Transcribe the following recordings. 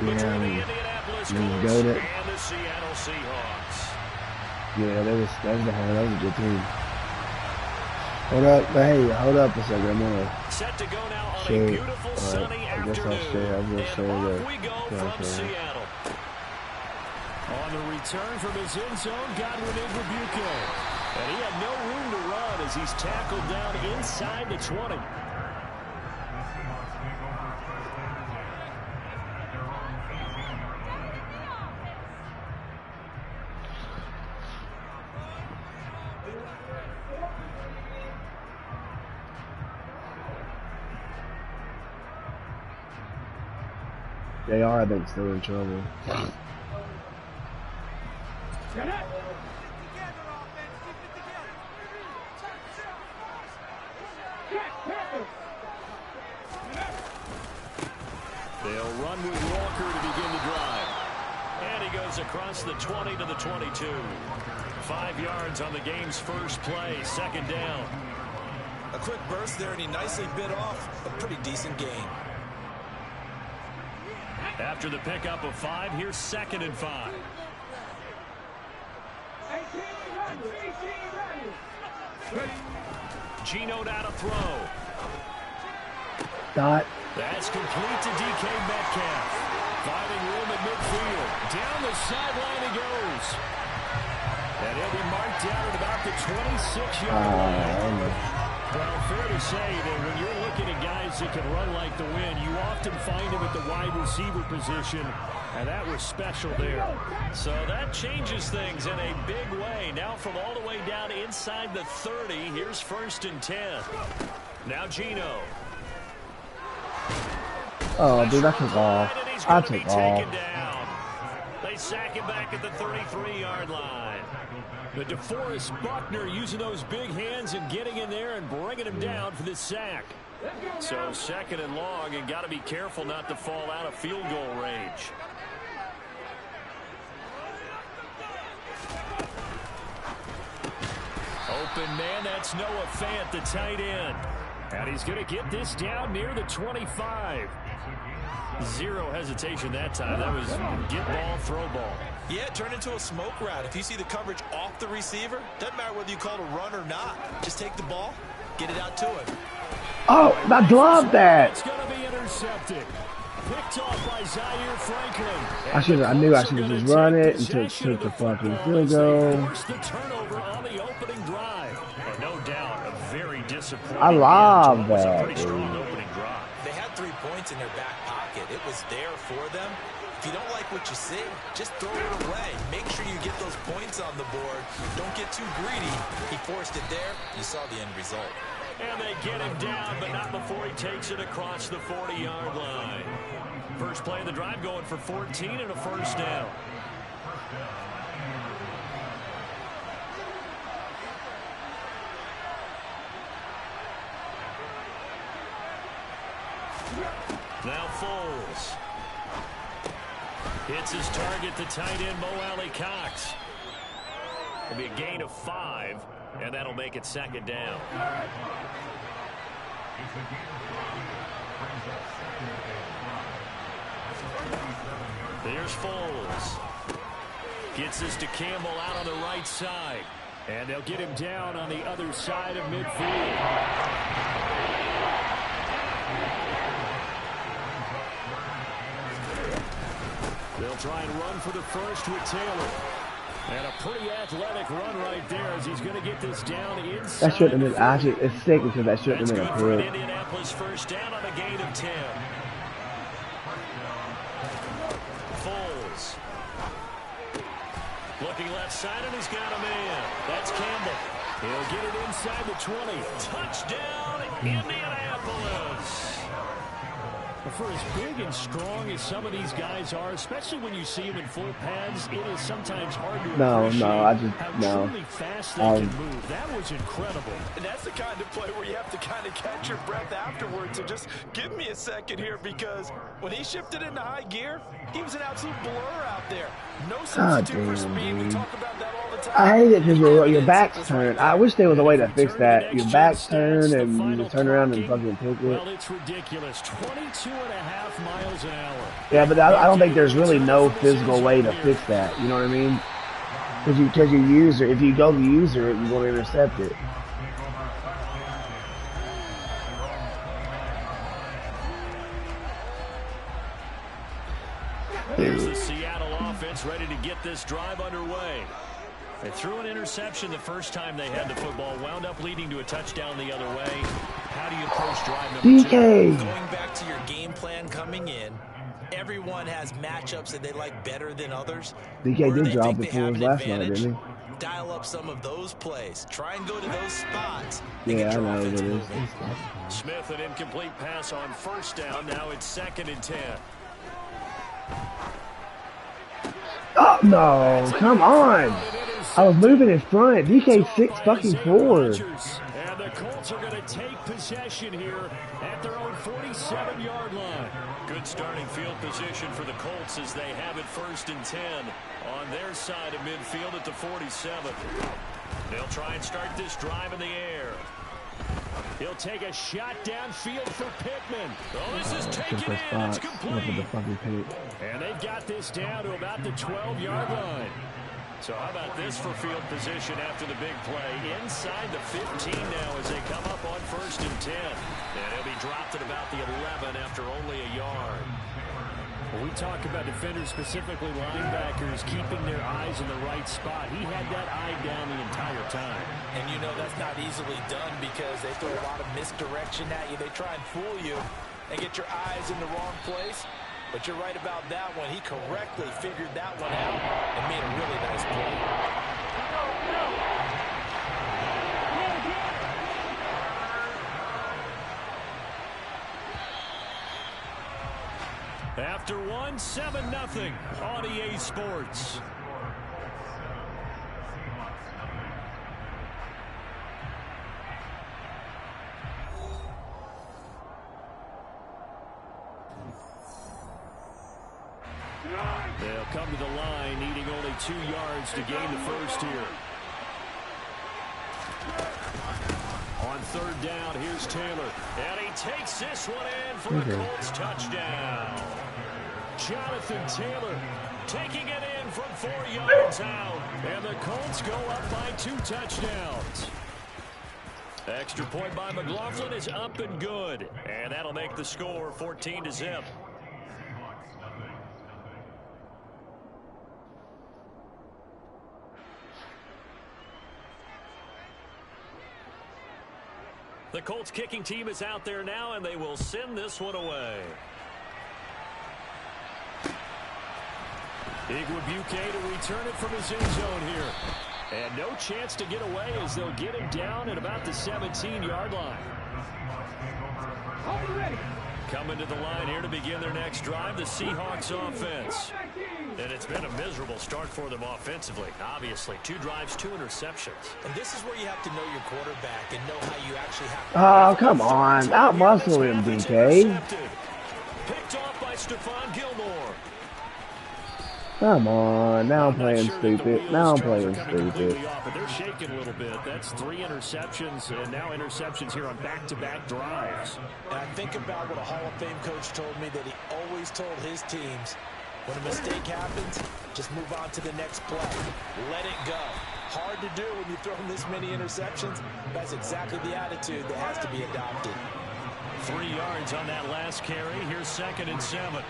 Yeah, between the Indianapolis and Colts goat it. and the Seattle Seahawks. Yeah, that was a good team. Hold up, hey, hold up a second. I'm gonna Set to go now on share. a beautiful sunny I guess I'll afternoon. share. I'm gonna And share off the we go from Seattle. On the return from his end zone, Godwin in for Bucco. And he had no room to run as he's tackled down inside the 20. They are, I think, still in trouble. They'll run with Walker to begin the drive. And he goes across the 20 to the 22. 5 yards on the game's first play, second down. A quick burst there, and he nicely bit off a pretty decent gain. After the pickup of 5, here's 2nd and 5. Geno down to throw. Dot. That's complete to DK Metcalf. Finding room at midfield. Down the sideline he goes. And he'll be marked down at about the 26-yard line. Well, fair to say that when you're looking at guys that can run like the wind, you often find them at the wide receiver position, and that was special there. So that changes things in a big way. Now from all the way down inside the 30, here's 1st and 10. Now Geno. Oh, dude, I took off. I took off. They sack him back at the 33-yard line. But DeForest Buckner using those big hands and getting in there and bringing him down for this sack. So 2nd and long, and got to be careful not to fall out of field goal range. Open man, that's Noah Fant, the tight end. And he's going to get this down near the 25. Zero hesitation that time. That was get ball, throw ball. Yeah, it turned into a smoke route. If you see the coverage off the receiver, doesn't matter whether you call it a run or not. Just take the ball, get it out to him. Oh, I glove that. It's going to be intercepted. Picked off by Zaire Franklin. I knew I should have just run it and took the fucking field goal. Forced the turnover on the opening drive. And no doubt, a very disappointing. I love that. that. A pretty strong opening drive. They had 3 points in their back pocket. It was there for them. If you don't like what you see, just throw it away. Make sure you get those points on the board. Don't get too greedy. He forced it there. You saw the end result. And they get him down, but not before he takes it across the 40-yard line. First play of the drive going for 14 and a first down. Now Foles. Hits his target, the tight end, Mo Alley-Cox. It'll be a gain of 5, and that'll make it 2nd down. There's Foles. Gets this to Campbell out on the right side. And they'll get him down on the other side of midfield. They'll try and run for the first with Taylor. And a pretty athletic run right there as he's going to get this down inside. That shouldn't have been, actually, it's sick because that shouldn't have been a pick. pick. Indianapolis first down on a gain of 10. Foles. Looking left side, and he's got a man. That's Campbell. He'll get it inside the 20. Touchdown, Indianapolis. For as big and strong as some of these guys are, especially when you see them in full pads, it is sometimes hard to appreciate how truly fast they can move. That was incredible. And that's the kind of play where you have to kind of catch your breath afterwards and just give me a second here, because when he shifted into high gear, he was an absolute blur out there. No substitute for speed. We talk about that all the I hate it because your back's turned. I wish there was a way to fix that. Your back's turned and you just turn around and fucking pick it. Well, it's ridiculous. 22.5 miles an hour. Yeah, but I don't think there's really no physical way to fix that. You know what I mean? Because you user, if you go to user it, you're going to intercept it. Here's the Seattle offense ready to get this drive underway. They threw an interception the first time they had the football, wound up leading to a touchdown the other way. How do you approach drive number 2? Going back to your game plan coming in, everyone has matchups that they like better than others. DK did drop the fools last night, didn't he? Dial up some of those plays. Try and go to those spots. Yeah, I know it is. Smith, an incomplete pass on first down. Now it's 2nd and 10. Oh, no. Come on. I was moving in front. DK 6-4. And the Colts are going to take possession here at their own 47-yard line. Good starting field position for the Colts as they have it 1st and 10 on their side of midfield at the 47. They'll try and start this drive in the air. He'll take a shot downfield for Pittman. Oh, this is taken in. It's complete. And they've got this down to about the 12-yard line. So how about this for field position after the big play? Inside the 15 now as they come up on 1st and 10. And he'll be dropped at about the 11 after only a yard. When we talk about defenders, specifically linebackers, keeping their eyes in the right spot, he had that eye down the entire time. And you know that's not easily done because they throw a lot of misdirection at you. They try and fool you and get your eyes in the wrong place. But you're right about that one. He correctly figured that one out and made a really nice play. After 1, 7-0 on EA Sports. They'll come to the line, needing only 2 yards to gain the first here. On 3rd down, here's Taylor. And he takes this one in for a Colts touchdown. Jonathan Taylor taking it in from 4 yards out. And the Colts go up by 2 touchdowns. Extra point by McLaughlin is up and good. And that'll make the score 14-0. The Colts kicking team is out there now, and they will send this one away. Igwebuike to return it from his end zone here. And no chance to get away as they'll get him down at about the 17-yard line. Coming to the line here to begin their next drive, the Seahawks offense. And it's been a miserable start for them offensively. Obviously, 2 drives, 2 interceptions. And this is where you have to know your quarterback and know how you actually have to... Oh, come on. Out-muscle him, DK. Picked off by Stephon Gilmore. Come on. Now I'm playing stupid. Now I'm playing stupid. They're shaking a little bit. That's 3 interceptions, and now interceptions here on back-to-back drives. And I think about what a Hall of Fame coach told me that he always told his teams, when a mistake happens, just move on to the next play. Let it go. Hard to do when you throw this many interceptions. That's exactly the attitude that has to be adopted. 3 yards on that last carry. Here's 2nd and 7.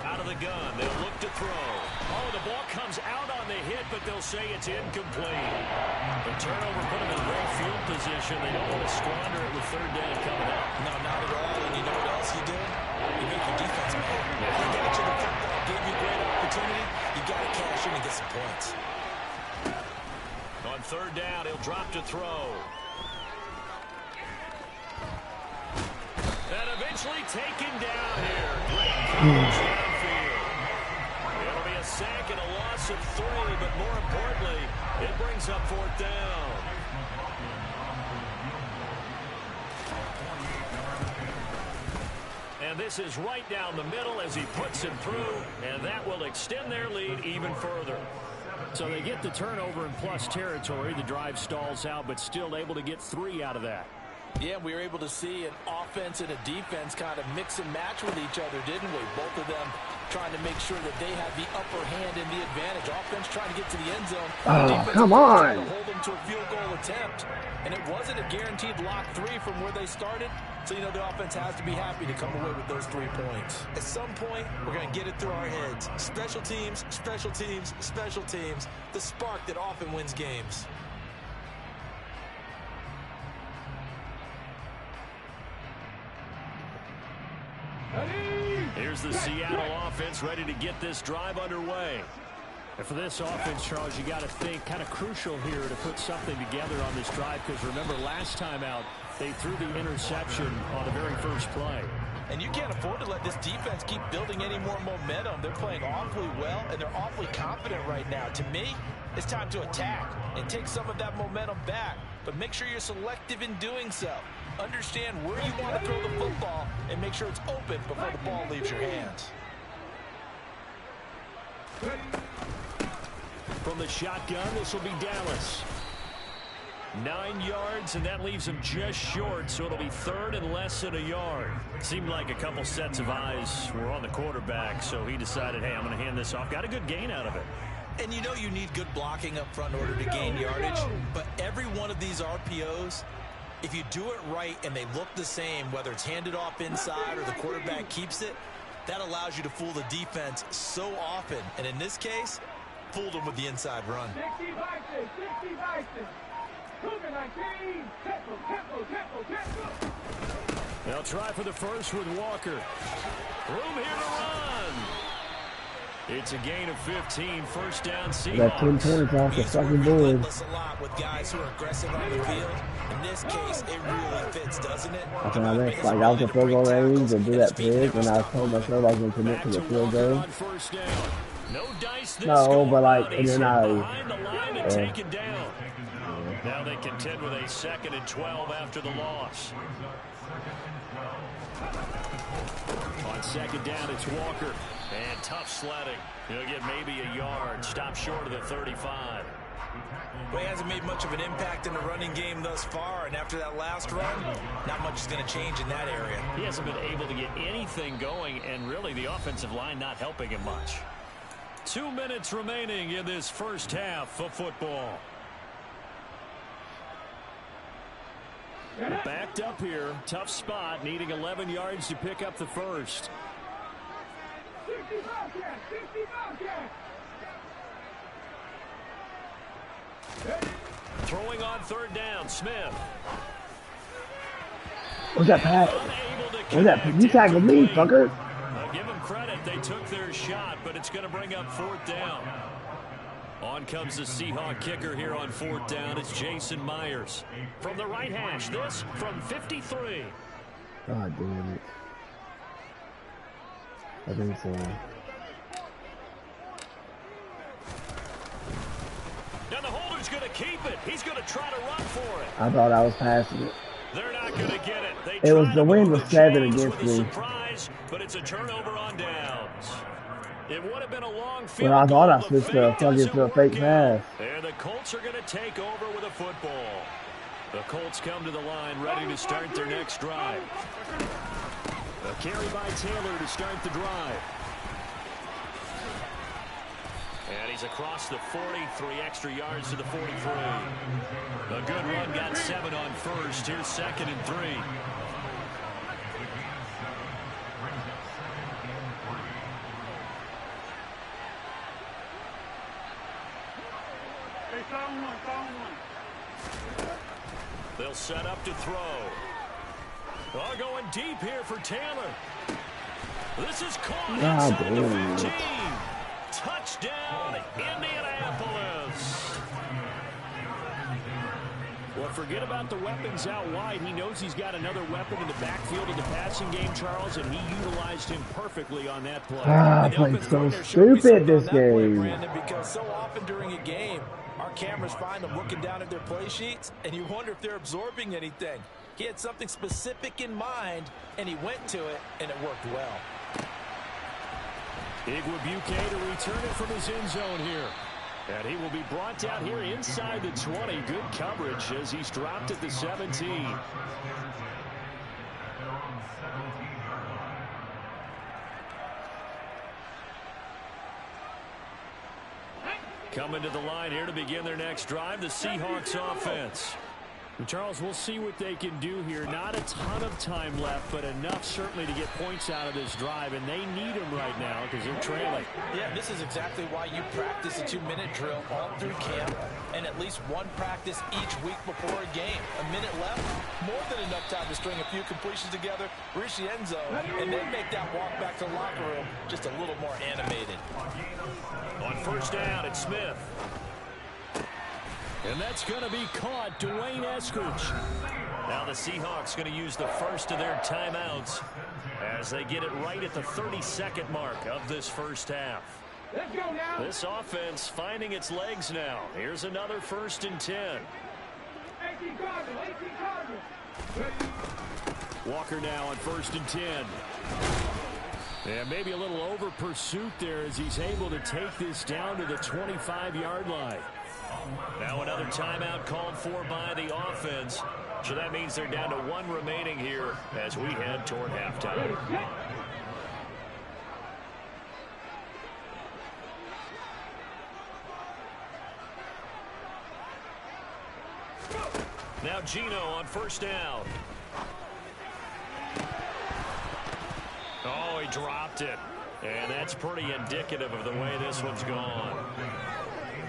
Out of the gun, they'll look to throw. Oh, the ball comes out on the hit, but they'll say it's incomplete. The turnover put them in great field position. They don't want to squander it with 3rd down coming up. No, not at all. And you know what else you do? You make your defense mad. He got you the football, gave you great opportunity. You got to cash in and get some points. On 3rd down, he'll drop to throw. And eventually taken down here. Great coverage downfield. It'll be a sack and a loss of 3, but more importantly, it brings up 4th down. And this is right down the middle as he puts it through, and that will extend their lead even further. So they get the turnover in plus territory. The drive stalls out, but still able to get 3 out of that. Yeah, we were able to see an offense and a defense kind of mix and match with each other, didn't we? Both of them trying to make sure that they have the upper hand and the advantage. Offense trying to get to the end zone. Oh, come on. Trying to hold them to a field goal attempt. And it wasn't a guaranteed lock 3 from where they started. So, you know, the offense has to be happy to come away with those 3 points. At some point, we're going to get it through our heads. Special teams, special teams, special teams. The spark that often wins games. Here's the Seattle offense ready to get this drive underway. And for this offense, Charles, you got to think kind of crucial here to put something together on this drive, because remember last time out they threw the interception on the very first play. And you can't afford to let this defense keep building any more momentum. They're playing awfully well, and they're awfully confident right now. To me, it's time to attack and take some of that momentum back. But make sure you're selective in doing so. Understand where you want to throw the football and make sure it's open before the ball leaves your hands. From the shotgun, this will be Dallas. 9 yards, and that leaves him just short, so it'll be 3rd and less than a yard. Seemed like a couple sets of eyes were on the quarterback, so he decided, hey, I'm going to hand this off. Got a good gain out of it. And you know you need good blocking up front in order to gain yardage, but every one of these RPOs, if you do it right and they look the same, whether it's handed off inside or the quarterback keeps it, that allows you to fool the defense so often. And in this case, fooled them with the inside run. 60 Vikings, 60 Vikings. Cougar 19, tempo. They'll try for the first with Walker. Room here to run. It's a gain of 15, first down Seahawks. Got 10 points off the fucking board. A lot with guys who are aggressive on the field. In this case, it really fits, doesn't it? That's what I meant. Like, I was a field goal range and do that pick, and I told myself I was going to commit to the field goal. No, but like, and then Now they contend with a 2nd and 12 after the loss. On 2nd down, it's Walker. And tough sledding. He'll get maybe a yard. Stop short of the 35. Well, he hasn't made much of an impact in the running game thus far, and after that last run, not much is going to change in that area. He hasn't been able to get anything going, and really the offensive line not helping him much. 2 minutes remaining in this first half of football. Backed up here, tough spot, needing 11 yards to pick up the first. 60 Bobcats, 60 Bobcats. Throwing on 3rd down, Smith. What's that, Pat? What's that? You tackled me, fucker. Give them credit. They took their shot, but it's going to bring up 4th down. On comes the Seahawk kicker here on 4th down. It's Jason Myers. From the right hash, this from 53. God damn it. I think so. Now the holder's going to keep it. He's going to try to run for it. I thought I was passing it. They're not going to get it. It was the wind was 7 against me. Surprise, but it's a turnover on downs. It would have been a long field. Well, I thought I switched to a fake pass. And the Colts are going to take over with a football. The Colts come to the line ready to start their next drive. A carry by Taylor to start the drive. And he's across the 40, 3 extra yards to the 43. A good run, got 7 on first. Here's 2nd and 3. They'll set up to throw. Oh, going deep here for Taylor. This is caught inside the 15. Touchdown, Indianapolis. Well, forget about the weapons out wide. He knows he's got another weapon in the backfield of the passing game, Charles, and he utilized him perfectly on that play. I played so stupid this game. Brandon, because so often during a game, our cameras find them looking down at their play sheets, and you wonder if they're absorbing anything. He had something specific in mind, and he went to it, and it worked well. Igwebuike to return it from his end zone here. And he will be brought down here inside the 20. Good coverage as he's dropped at the 17. Coming to the line here to begin their next drive, the Seahawks offense. And Charles, we'll see what they can do here. Not a ton of time left, but enough certainly to get points out of this drive, and they need them right now because they're trailing. Yeah, this is exactly why you practice a 2-minute drill all through camp and at least one practice each week before a game. A minute left, more than enough time to string a few completions together, reach the end zone, and then make that walk back to the locker room just a little more animated. On first down, it's Smith. And that's going to be caught. Dwayne Eskridge. Now the Seahawks going to use the first of their timeouts as they get it right at the 32nd mark of this first half. Let's go now. This offense finding its legs now. Here's another 1st and 10. 18 Cardinals. Walker now on 1st and 10. And maybe a little over pursuit there as he's able to take this down to the 25-yard line. Now another timeout called for by the offense. So that means they're down to 1 remaining here as we head toward halftime. Now Geno on first down. Oh, he dropped it. And that's pretty indicative of the way this one's gone.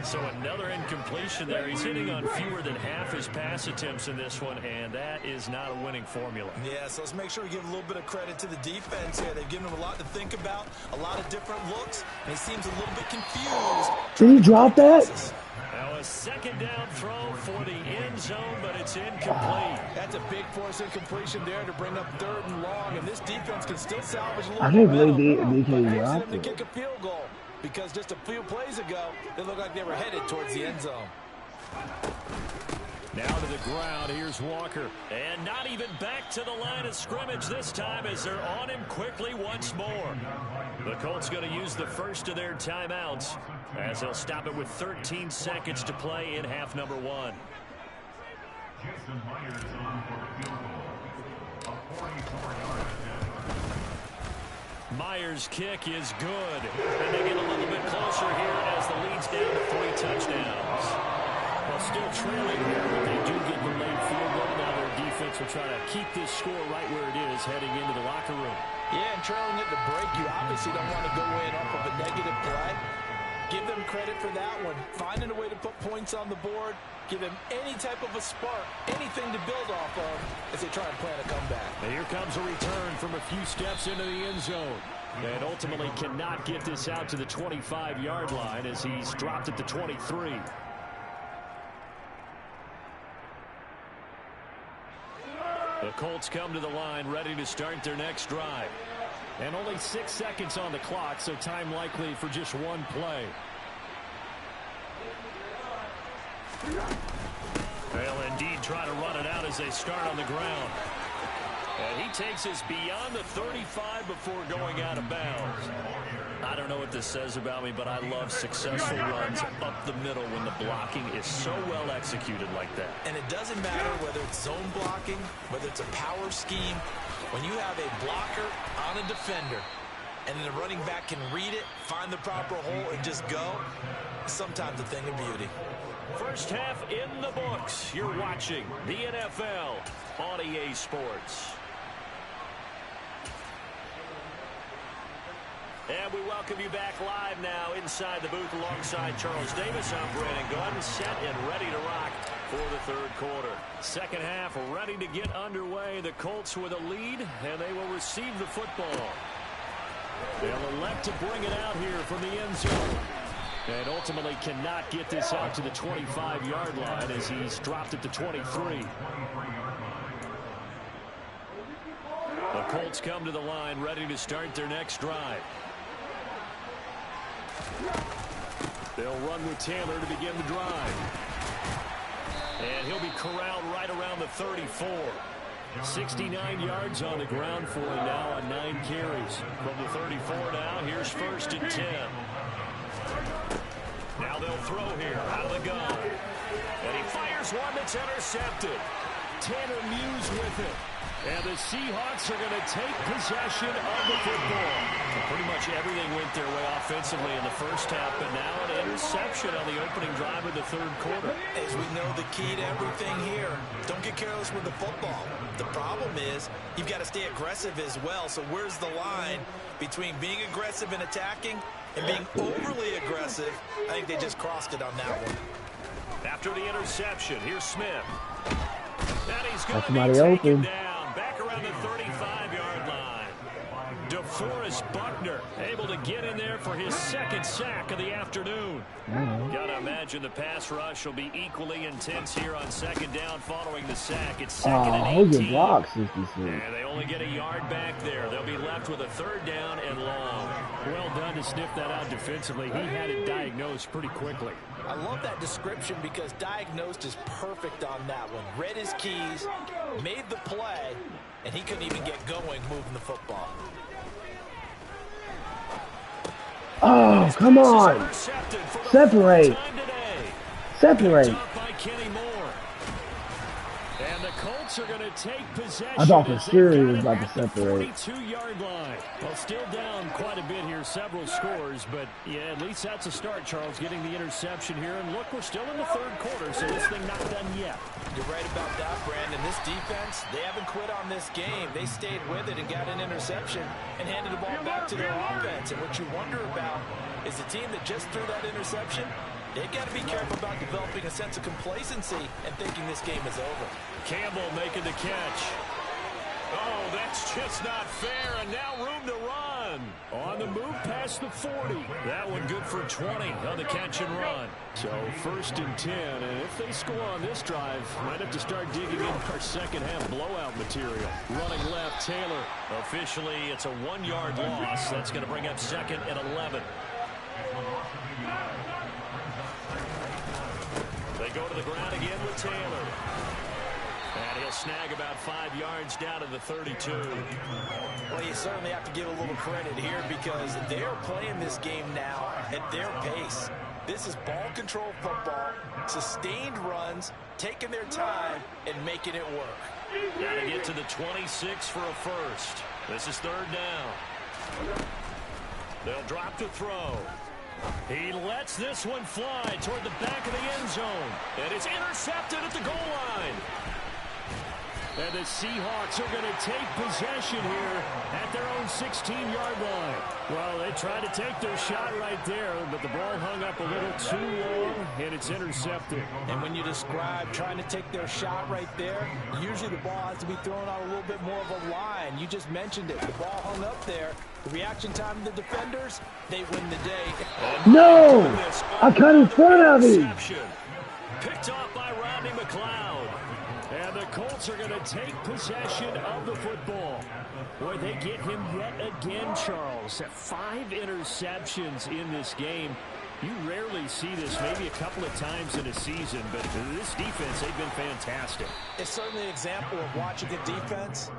So another incompletion there. He's hitting on fewer than half his pass attempts in this one, and that is not a winning formula. Yeah, so let's make sure we give a little bit of credit to the defense here. They've given him a lot to think about, a lot of different looks, and he seems a little bit confused. Did he drop that? Now a second down throw for the end zone, but it's incomplete. That's a big force incompletion there to bring up 3rd and long, and this defense can still salvage a little I can't believe momentum DK by dropped forcing them to it. kick a field goal. Because just a few plays ago, they looked like they were headed towards the end zone. Now to the ground. Here's Walker. And not even back to the line of scrimmage this time as they're on him quickly once more. The Colts going to use the first of their timeouts as they'll stop it with 13 seconds to play in half number 1. Myers' kick is good. And they get a little bit closer here as the lead's down to 3 touchdowns. Well, still trailing here, but they do get the late field goal. Now their defense will try to keep this score right where it is heading into the locker room. Yeah, and trailing at the break, you obviously don't want to go in off of a negative play. Give them credit for that one. Finding a way to put points on the board. Give them any type of a spark, anything to build off of as they try and plan a comeback. And here comes a return from a few steps into the end zone. And ultimately cannot get this out to the 25-yard line as he's dropped at the 23. The Colts come to the line ready to start their next drive. And only 6 seconds on the clock, so time likely for just one play. They'll indeed try to run it out as they start on the ground. And he takes us beyond the 35 before going out of bounds. I don't know what this says about me, but I love successful runs up the middle when the blocking is so well executed like that. And it doesn't matter whether it's zone blocking, whether it's a power scheme. When you have a blocker on a defender and then the running back can read it, find the proper hole, and just go, it's sometimes a thing of beauty. First half in the books. You're watching the NFL on EA Sports. And we welcome you back live now inside the booth alongside Charles Davis. I'm Brandon Gunn, set and ready to rock for the 3rd quarter. Second half ready to get underway. The Colts with a lead, and they will receive the football. They'll elect to bring it out here from the end zone. And ultimately cannot get this out to the 25-yard line as he's dropped at the 23. The Colts come to the line ready to start their next drive. They'll run with Taylor to begin the drive. And he'll be corralled right around the 34. 69 yards on the ground for him now on 9 carries. From the 34 now, here's 1st and 10. Now they'll throw here out of the gun. And he fires one that's intercepted. Tanner Muse with it. And the Seahawks are going to take possession of the football. Pretty much everything went their way offensively in the first half, but now an interception on the opening drive of the third quarter. As we know, the key to everything here, don't get careless with the football. The problem is you've got to stay aggressive as well. So where's the line between being aggressive and attacking and being overly aggressive? I think they just crossed it on that one. After the interception, here's Smith. And he's going to Somebody be taken open. down. Back around the 35-yard line. DeForest Buckner able to get in there for his second sack of the afternoon. Got to imagine the pass rush will be equally intense here on second down following the sack. It's second and 18. Block 66. And they only get a yard back there. They'll be left with a third down and long. Well done to sniff that out defensively. He had it diagnosed pretty quickly. I love that description because diagnosed is perfect on that one. Read his keys, made the play, and he couldn't even get going moving the football. Oh, come on. Separate. Separate. And the Colts are going to take possession. I thought for sure he was about to separate. 42-yard line. Well, still down quite a bit here, several scores, but yeah, at least that's a start, Charles, getting the interception here. And look, we're still in the third quarter, so this thing not done yet. You're right about that, Brandon. This defense, they haven't quit on this game. They stayed with it and got an interception and handed the ball back to their offense. And what you wonder about is the team that just threw that interception, they've got to be careful about developing a sense of complacency and thinking this game is over. Campbell making the catch. Oh, that's just not fair, and now room to run. On the move past the 40. That one good for 20 on the catch and run. So first and 10, and if they score on this drive, might have to start digging in our second half blowout material. Running left, Taylor. Officially, it's a 1-yard loss. That's going to bring up second and 11. They go to the ground again with Taylor. And he'll snag about 5 yards down to the 32. Well, you certainly have to give a little credit here because they're playing this game now at their pace. This is ball control football, sustained runs, taking their time, and making it work. Got to get to the 26 for a first. This is third down. They'll drop to throw. He lets this one fly toward the back of the end zone. And it's intercepted at the goal line. And the Seahawks are going to take possession here at their own 16-yard line. Well, they tried to take their shot right there, but the ball hung up a little too long, and it's intercepted. And when you describe trying to take their shot right there, usually the ball has to be thrown on a little bit more of a line. You just mentioned it. The ball hung up there. The reaction time of the defenders, they win the day. No! I cut in front of him. Picked off by Rodney McLeod. And the Colts are going to take possession of the football. Boy, they get him yet again, Charles. 5 interceptions in this game. You rarely see this, maybe a couple of times in a season, but this defense, they've been fantastic. It's certainly an example of watching a defense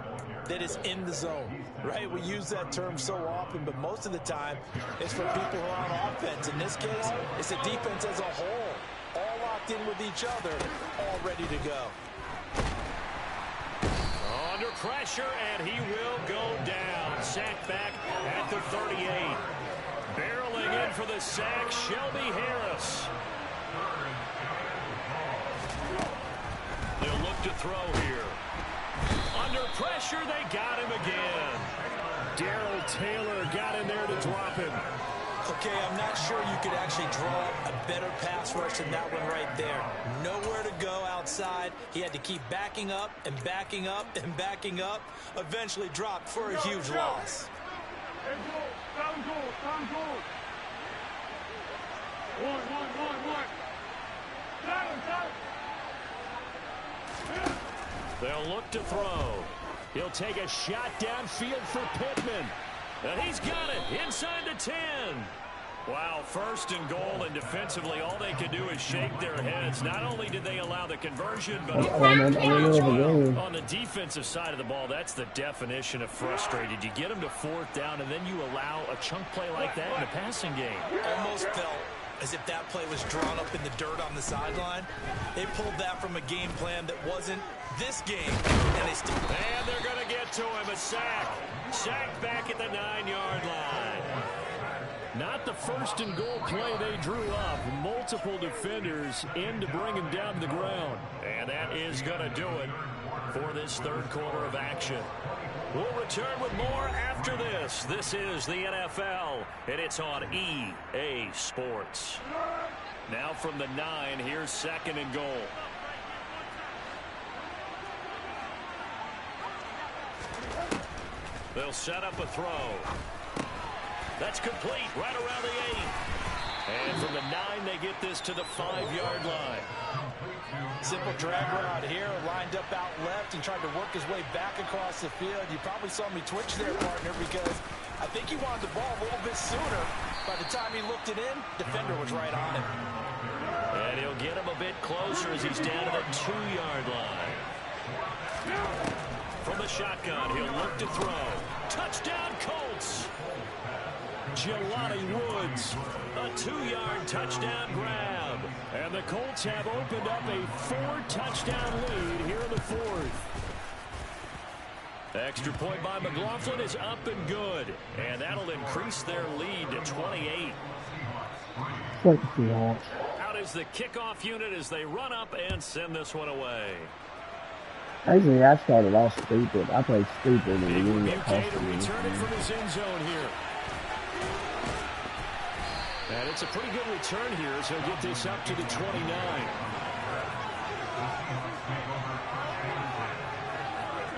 that is in the zone, right? We use that term so often, but most of the time it's for people who are on offense. In this case, it's a defense as a whole, all locked in with each other, all ready to go. Under pressure, and he will go down. Sacked back at the 38. Barreling in for the sack, Shelby Harris. They'll look to throw here. Under pressure, they got him again. Darrell Taylor got in there to drop him. Okay, I'm not sure you could actually draw a better pass rush than that one right there. Nowhere to go outside. He had to keep backing up and backing up and backing up. Eventually dropped for a huge loss. They'll look to throw. He'll take a shot downfield for Pittman. And he's got it inside the 10. Wow, first and goal, and defensively all they could do is shake their heads. Not only did they allow the conversion, but on the defensive side of the ball, that's the definition of frustrated. You get them to 4th down, and then you allow a chunk play like that in a passing game. Almost felt as if that play was drawn up in the dirt on the sideline. They pulled that from a game plan that wasn't this game, and they still... And they're going to get to him, a sack. Sacked back at the 9-yard line. Not the first and goal play they drew up. Multiple defenders in to bring him down to the ground. And that is going to do it for this third quarter of action. We'll return with more after this. This is the NFL, and it's on EA Sports. Now from the 9, here's second and goal. They'll set up a throw. That's complete right around the 8. And from the 9, they get this to the 5-yard line. Simple drag route here, lined up out left and tried to work his way back across the field. You probably saw me twitch there, partner, because I think he wanted the ball a little bit sooner. By the time he looked it in, defender was right on him. And he'll get him a bit closer as he's down to the 2-yard line. From the shotgun, he'll look to throw. Touchdown, Colts! Jelani Woods, a 2-yard touchdown grab. And the Colts have opened up a 4-touchdown lead here in the 4th. Extra point by McLaughlin is up and good. And that'll increase their lead to 28. Out is the kickoff unit as they run up and send this one away. Actually, I started off stupid. I played stupid in the Big beginning. Butte to return it from his end zone here. And it's a pretty good return here as he'll get this up to the 29.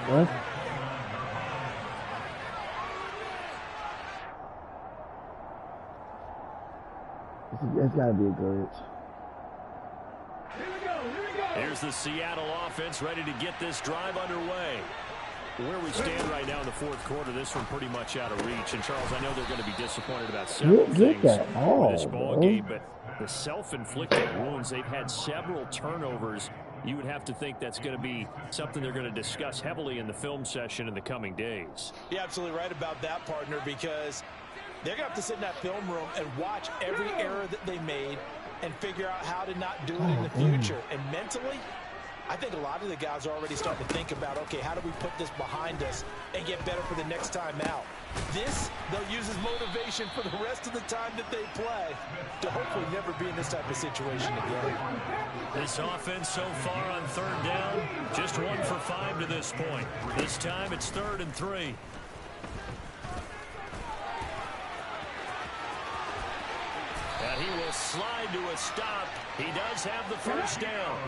What? It's got to be a glitch. Here's the Seattle offense ready to get this drive underway. Where we stand right now in the 4th quarter, this one pretty much out of reach. And, Charles, I know they're going to be disappointed about several things with this ball game, but the self-inflicted wounds, they've had several turnovers. You would have to think that's going to be something they're going to discuss heavily in the film session in the coming days. You're absolutely right about that, partner, because they're going to have to sit in that film room and watch every error that they made and figure out how to not do it in the future. And mentally, I think a lot of the guys are already starting to think about, okay, how do we put this behind us and get better for the next time out? This, they'll use as motivation for the rest of the time that they play to hopefully never be in this type of situation again. This offense so far on 3rd down, just 1 for 5 to this point. This time it's 3rd and 3. And he will slide to a stop. He does have the first down.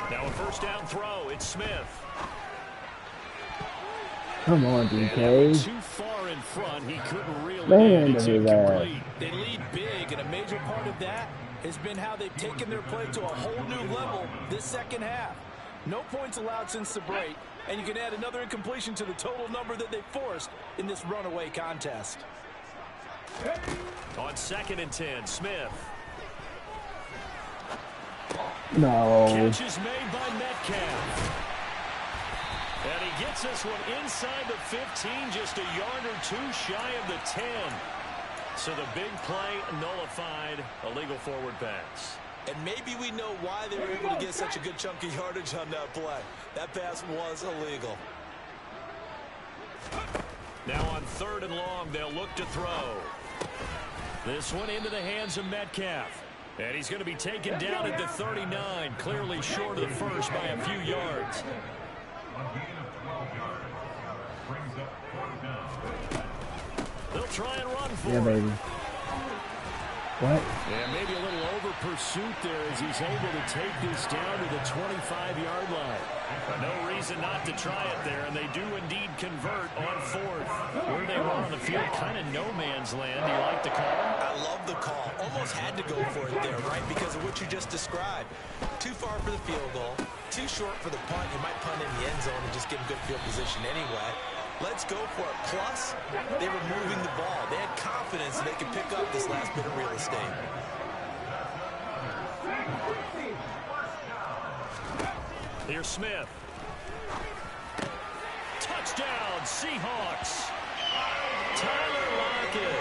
Now a first down throw. It's Smith. Come on, DK. Too far in front. He couldn't reel it in. It's incomplete. They lead big, and a major part of that has been how they've taken their play to a whole new level this second half. No points allowed since the break, and you can add another incompletion to the total number that they forced in this runaway contest. On 2nd and 10, Smith. No. Catch is made by Metcalf. And he gets this one inside the 15, just a yard or 2 shy of the 10. So the big play nullified, a legal forward pass. And maybe we know why they were able to get such a good chunk of yardage on that play. That pass was illegal. Now on 3rd and long, they'll look to throw. This one into the hands of Metcalf. And he's going to be taken down at the 39, clearly short of the first by a few yards. They'll try and run for Yeah, baby. What? Yeah, maybe a little over pursuit there as he's able to take this down to the 25-yard line. But no reason not to try it there, and they do indeed convert on 4th. Where they were on the field, kind of no man's land. Do you like the call? I love the call. Almost had to go for it there, right? Because of what you just described. Too far for the field goal. Too short for the punt. You might punt in the end zone and just give them good field position anyway. Let's go for it. Plus, they were moving the ball. They had confidence that they could pick up this last bit of real estate. Here's Smith. Touchdown! Seahawks. Tyler Lockett,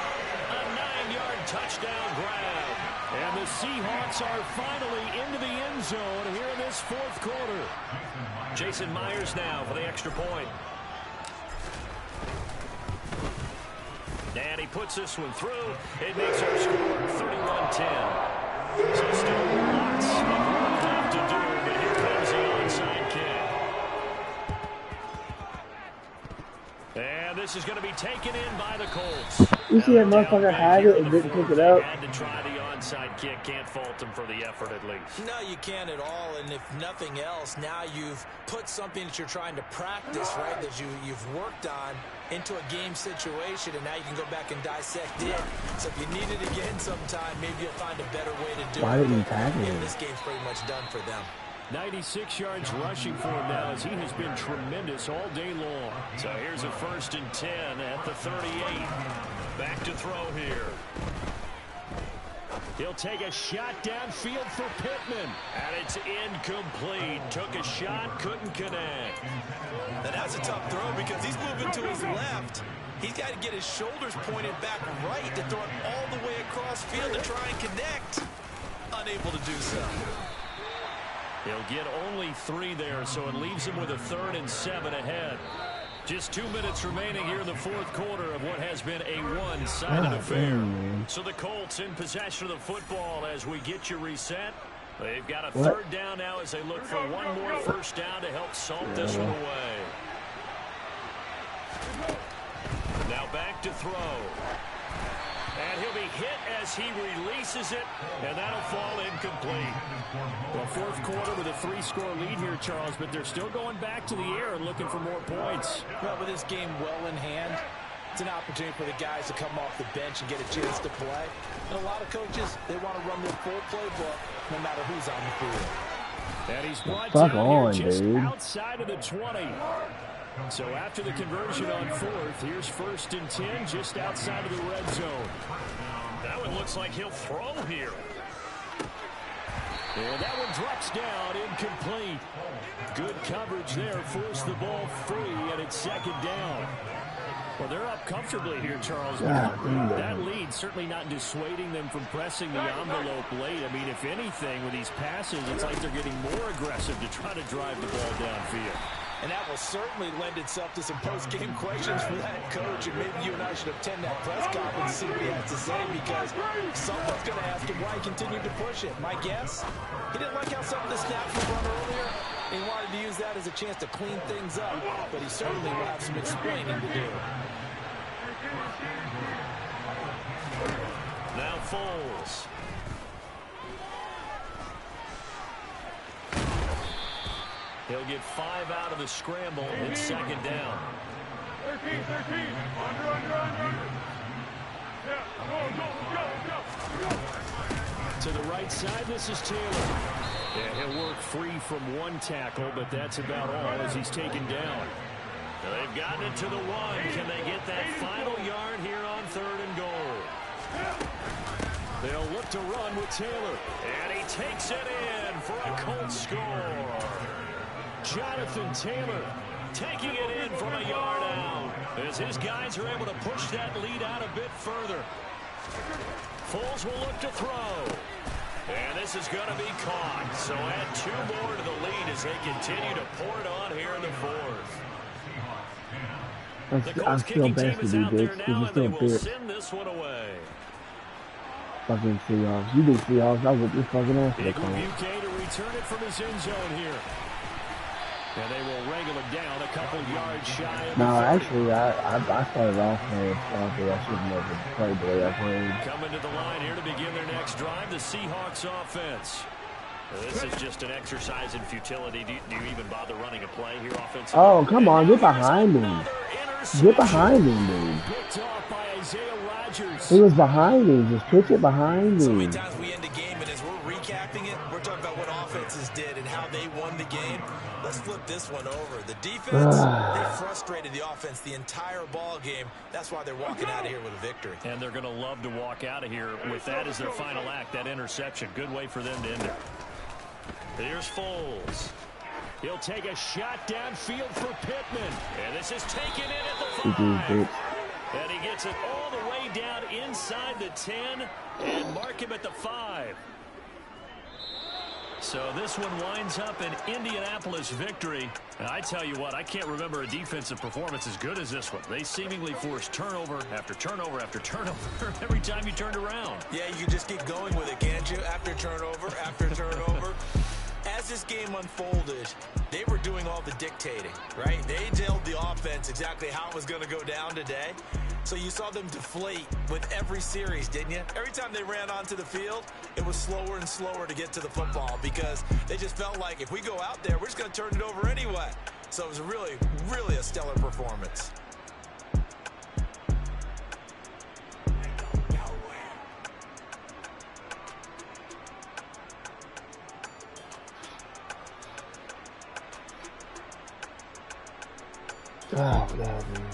a 9-yard touchdown grab. And the Seahawks are finally into the end zone here in this fourth quarter. Jason Myers now for the extra point. And he puts this one through. It makes our score 31-10. So still lots of work left to do, but here comes the onside kick. And this is going to be taken in by the Colts. You see that motherfucker had it and didn't pick it up? Had to try the onside kick. Can't fault him for the effort at least. No, you can't at all. And if nothing else, now you've put something that you're trying to practice, right, that you've worked on into a game situation, and now you can go back and dissect it. So if you need it again sometime, maybe you'll find a better way to do it. Why didn't he tag him? This game's pretty much done for them. 96 yards rushing for him now as he has been tremendous all day long. So here's a 1st and 10 at the 38. Back to throw here. He'll take a shot downfield for Pittman. And it's incomplete. Took a shot, couldn't connect. Now that's a tough throw because he's moving to his left. He's got to get his shoulders pointed back right to throw it all the way across field to try and connect. Unable to do so. He'll get only 3 there, so it leaves him with a 3rd and 7 ahead. Just 2 minutes remaining here in the fourth quarter of what has been a one-sided affair. So the Colts in possession of the football as we get you reset. They've got a 3rd down now as they look for one more 1st down to help salt this one away. Now back to throw. And he'll be hit as he releases it, and that'll fall incomplete. Well, fourth quarter with a 3-score lead here, Charles, but they're still going back to the air and looking for more points. Well, with this game well in hand, it's an opportunity for the guys to come off the bench and get a chance to play. And a lot of coaches, they want to run their full playbook no matter who's on the field. And he's brought down here just outside of the 20. So after the conversion on 4th, here's 1st and 10 just outside of the red zone. That one looks like he'll throw here. And that one drops down, incomplete. Good coverage there, forced the ball free, and it's 2nd down. Well, they're up comfortably here, Charles. That lead certainly not dissuading them from pressing the envelope late. I mean, if anything, with these passes, it's like they're getting more aggressive to try to drive the ball downfield. And that will certainly lend itself to some post-game questions for that coach. And maybe you and I should attend that press conference and see what he has to say, because someone's going to ask him why he continued to push it. My guess, he didn't like how some of the snaps were run earlier. He wanted to use that as a chance to clean things up. But he certainly will have some explaining to do. Now Foles. He'll get 5 out of the scramble. It's 2nd down. 13. Under. Yeah, go. To the right side, this is Taylor. Yeah, he'll work free from one tackle, but that's about all as he's taken down. They've gotten it to the 1. Can they get that final yard here on 3rd and goal? They'll look to run with Taylor. And he takes it in for a Colts score. Jonathan Taylor taking it in from a yard out as his guys are able to push that lead out a bit further. Foles will look to throw. And this is going to be caught. So add 2 more to the lead as they continue to pour it on here in the 4th. I feel bad to do this because it's still bitch. Send this one away. Fucking Seahawks. You do Seahawks, I'll whip your fucking ass. Big UK to return it from his end zone here. And they will wrangle it down a couple yards shy of No, actually, I started off there. I shouldn't have played the way I played. Coming to the line here to begin their next drive, the Seahawks offense. This is just an exercise in futility. Do you even bother running a play here offensively? Oh, come on, get behind him. Get behind him, dude. Picked off by Isaiah Rodgers. He was behind him. Just pitch it behind So him. many times we end a game, and as we're recapping it, we're talking about what offenses did and how they won the game. Let's flip this one over. The defense, they frustrated the offense the entire ball game. That's why they're walking out of here with a victory. And they're going to love to walk out of here with that as their final act, that interception. Good way for them to end it. Here's Foles. He'll take a shot downfield for Pittman. And this is taken in at the 5. And he gets it all the way down inside the 10 and mark him at the 5. So this one winds up an Indianapolis victory. And I tell you what, I can't remember a defensive performance as good as this one. They seemingly forced turnover after turnover after turnover every time you turned around. Yeah, you can just keep going with it, can't you? After turnover. As this game unfolded, they were doing all the dictating, right? They told the offense exactly how it was going to go down today. So you saw them deflate with every series, didn't you? Every time they ran onto the field, it was slower and slower to get to the football because they just felt like if we go out there, we're just going to turn it over anyway. So it was really, really a stellar performance. Oh, God, man.